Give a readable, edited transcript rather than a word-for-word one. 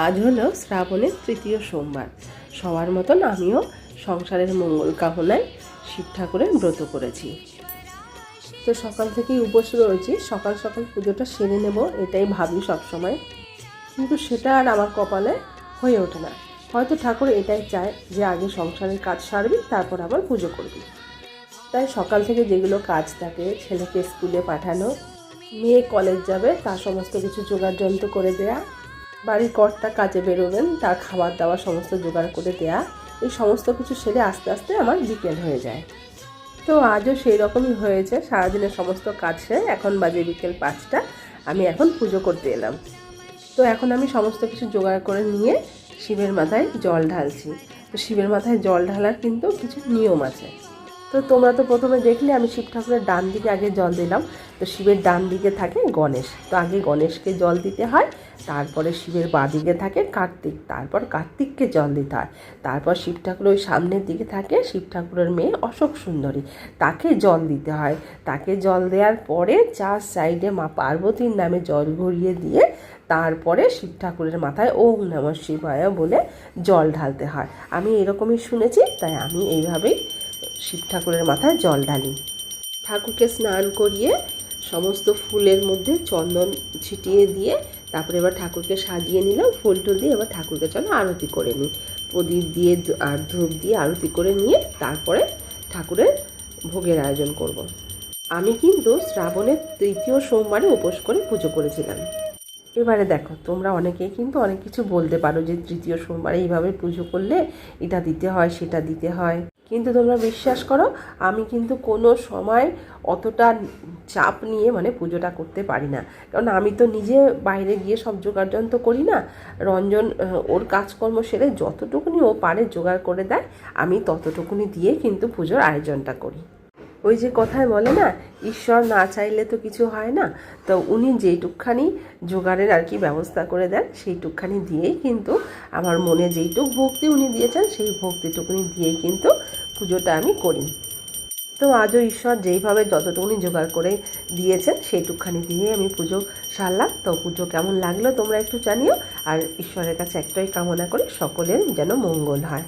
আজ হলো শ্রাবণের তৃতীয় সোমবার। সবার মতন আমিও সংসারের মঙ্গল কামনায় শিব ঠাকুরের ব্রত করেছি। তো সকাল থেকেই উপোস রয়েছি, সকাল সকাল পুজোটা সেরে নেব এটাই ভাবি সবসময়, কিন্তু সেটা আর আমার কপালে হয়ে ওঠে না। হয়তো ঠাকুর এটাই চায় যে আগে সংসারের কাজ সারবি, তারপর আবার পুজো করবি। তাই সকাল থেকে যেগুলো কাজ থাকে, ছেলেকে স্কুলে পাঠানো, মেয়ে কলেজ যাবে তার সমস্ত কিছু জোগাড় যন্ত্র করে দেয়া, বাড়ির কর্তা কাজে বেরোবেন তার খাবার দাবার সমস্ত জোগাড় করে দেয়া, এই সমস্ত কিছু সেরে আস্তে আস্তে আমার বিকেল হয়ে যায়। তো আজও সেই রকমই হয়েছে। সারাদিনের সমস্ত কাজ সেরে এখন বাজে বিকেল 5টা, আমি এখন পুজো করতে এলাম। তো এখন আমি সমস্ত কিছু জোগাড় করে নিয়ে শিবের মাথায় জল ঢালছি। তো শিবের মাথায় জল ঢালার কিন্তু কিছু নিয়ম আছে। তো তোমরা তো প্রথমে দেখলে আমি শিব ঠাকুরের ডান দিকে আগে জল দিলাম। তো শিবের ডান দিকে থাকে গণেশ, তো আগে গণেশকে জল দিতে হয়, তারপরে শিবের বাঁ দিকে থাকে কার্তিক, তারপর কার্তিককে জল দিতে হয়, তারপর শিব ঠাকুর ওই সামনের দিকে থাকে শিব ঠাকুরের মেয়ে অশোক সুন্দরী, তাকে জল দিতে হয়। তাকে জল দেওয়ার পরে চার সাইডে মা পার্বতীর নামে জল ঘুরিয়ে দিয়ে তারপরে শিব ঠাকুরের মাথায় ওম নমঃ শিবায় বলে জল ঢালতে হয়। আমি এরকমই শুনেছি, তাই আমি এইভাবেই শিব ঠাকুরের মাথায় জল ঢালি। ঠাকুরকে স্নান করিয়ে সমস্ত ফুলের মধ্যে চন্দন ছিটিয়ে দিয়ে তারপরে এবার ঠাকুরকে সাজিয়ে নিলাম ফুল টুল দিয়ে। এবার ঠাকুরকে চলো আরতি করে নিই, প্রদীপ দিয়ে আর ধূপ দিয়ে আরতি করে নিয়ে তারপরে ঠাকুরের ভোগের আয়োজন করব। আমি কিন্তু শ্রাবণের তৃতীয় সোমবারে উপোস করে পুজো করেছিলাম। এবারে দেখো, তোমরা অনেকেই কিন্তু অনেক কিছু বলতে পারো যে তৃতীয় সোমবারে এইভাবে পুজো করলে এটা দিতে হয় সেটা দিতে হয়, কিন্তু তোমরা বিশ্বাস করো আমি কিন্তু কোনো সময় অতটা চাপ নিয়ে পুজোটা করতে পারি না। কারণ আমি তো নিজে বাইরে গিয়ে সব জোগাড়যন্ত্র করি না। রঞ্জন ওর কাজকর্ম সেরে যতটুকুনি ও পারে জোগাড় করে দেয়, আমি ততটুকুনি দিয়ে কিন্তু পুজোর আয়োজনটা করি। ওই যে কথায় বলে না, ঈশ্বর না চাইলে তো কিছু হয় না। তো উনি যেইটুকখানি জোগাড়ের ব্যবস্থা করে দেন, সেইটুকখানি দিয়েই কিন্তু আমার মনে যেইটুক ভক্তি উনি দিয়েছেন সেই ভক্তিটুকুনি দিয়েই কিন্তু পুজোটা আমি করি। তো আজও ঈশ্বর যেইভাবে যতটুকুনি জোগাড় করে দিয়েছেন সেইটুকখানি দিয়ে আমি পুজো সারলাম। তো পুজো কেমন লাগলো তোমরা একটু জানিও, আর ঈশ্বরের কাছে একটাই কামনা করি সকলের যেন মঙ্গল হয়।